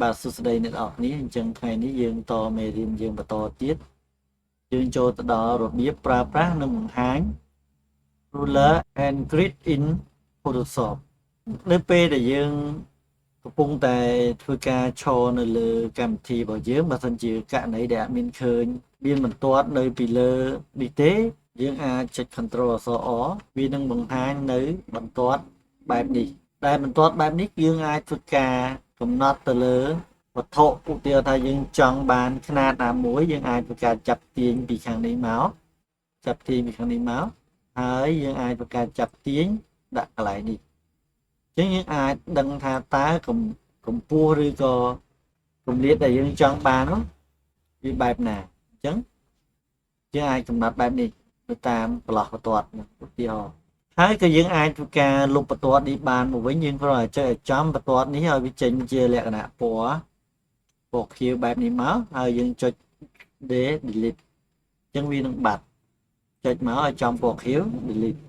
បាទសួស្តីអ្នកនរគ្នាអញ្ចឹងថ្ងៃនេះយើងតមេរៀនយើងបន្តទៀតយើងចូលទៅដល់របៀបប្រើប្រាស់និងបង្ហាញ ruler and grid in Photoshop នៅពេលដែលយើងកំពុងតែធ្វើការឈរនៅលើកម្មវិធីរបស់យើងបើសិនជាករណីដែលអត់មានឃើញមានបន្ទាត់នៅពីលើនេះទេយើងអាចចុច Ctrl អក្សរ R វានឹងបង្ហាញនៅបន្ទាត់បែបនេះដែលបន្ទាត់បែបនេះយើងអាចធ្វើការកំណត់ទៅលើវត្ថុឧទាហរណ៍ថាយើងចង់បានຂະຫນាតណាមួយយើងអាចធ្វើការចាប់ទាញពីខាងនេះមកហើយយើងអាចធ្វើការចាប់ទាញដាក់កន្លែងនេះអញ្ចឹងយើងអាចដឹងថាតើកម្ពស់ឬក៏គម្លាតដែលយើងចង់បាននោះវាបែបណាអញ្ចឹងយើងអាចកំណត់បែបនេះទៅតាមប្រឡោះបន្ទាត់ឧទាហរណ៍ហើយក៏យើងអាចធ្វើការលុបបន្ទាត់នេះបានមកវិញយើងគ្រាន់តែចុចឲ្យចំបន្ទាត់នេះឲ្យវាចេញជាលក្ខណៈពណ៌ខៀវបែបនេះមកហើយយើងចុច delete អញ្ចឹងវានឹងបាត់ចុចមកឲ្យចំពណ៌ខៀវ delete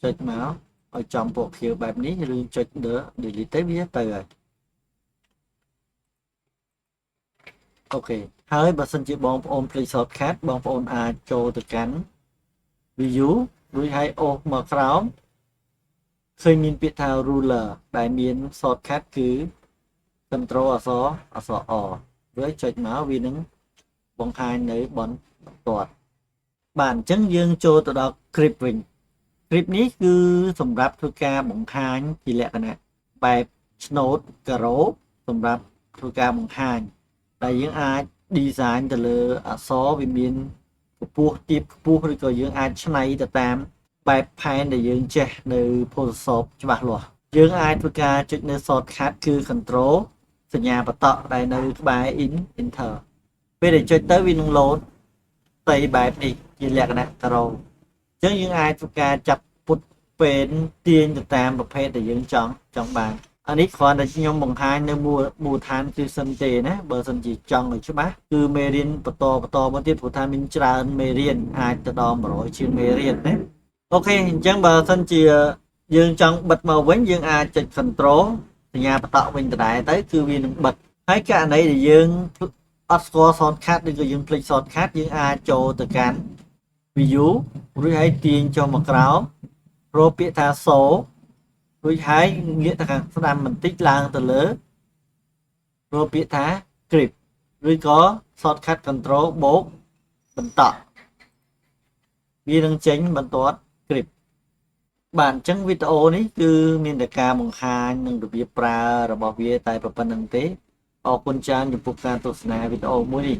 ចុចមកឲ្យចំពណ៌ខៀវបែបនេះឬចុច delete ទៅវាទៅហើយអូខេហើយបើសិនជាបងប្អូនភ្លេច shortcut បងប្អូនអាចចូលទៅកាន់ view រួចហើយអូសមកក្រោមឃើញមានពាក្យថា ruler ដែលមាន shortcut គឺ Ctrl អក្សរ R រួចចុចមកវានឹងបង្ហាញនៅបន្ទាត់បាទអញ្ចឹងយើងចូលទៅដល់ grip វិញ grip នេះគឺសម្រាប់ធ្វើការបង្ហាញជាលក្ខណៈបែបឆ្នូតការ៉ូសម្រាប់ធ្វើការបង្ហាញដែលយើងអាច design ទៅលើអក្សរវាមានកម្ពស់ទាបខ្ពស់ឬក៏យើងអាចច្នៃទៅតាមបែបផែនដែលយើងចេះនៅ Photoshop ច្បាស់លាស់យើងអាចធ្វើការចុចនៅ shortcut គឺ Control សញ្ញាបតក់ដែលនៅក្បែរ Enter ពេលដែលចុចទៅវានឹង load ផ្ទៃបែបនេះជាលក្ខណៈការ៉ូអញ្ចឹងយើងអាចធ្វើការចាប់ពុតពេនទាញទៅតាមប្រភេទដែលយើងចង់បានអានេះគ្រាន់តែខ្ញុំបង្ហាញនៅមូលដ្ឋានគឺសិនទេណាបើសិនជាចង់ឲ្យច្បាស់គឺមេរៀនបន្តមកទៀតព្រោះថាមានច្រើនមេរៀនអាចទៅដល់100ជាងមេរៀនណាអូខេអញ្ចឹងបើសិនជាយើងចង់បិទមកវិញយើងអាចចុច Control សញ្ញាបតក់វិញដដែលទៅគឺវានឹងបិទហើយករណីដែលយើងអត់ស្គាល់ shortcut ឬក៏យើងភ្លេច shortcut យើងអាចចូលទៅកាន់ view រួចហើយទាញចុះមកក្រោមរកពាក្យថា so រួចហើយងាកទៅខាងស្ដាំបន្តិចឡើងទៅលើរកពាក្យថា grip ឬក៏ shortcut control បូកបន្តវានឹងចេញបន្ទាត់ grip បាទអញ្ចឹងវីដេអូនេះគឺមានតែការបង្ហាញនិងរបៀបប្រើរបស់វាតែប៉ុណ្្នឹងទេអរគុណច្រើនចំពោះការទស្សនាវីដេអូមួយនេះ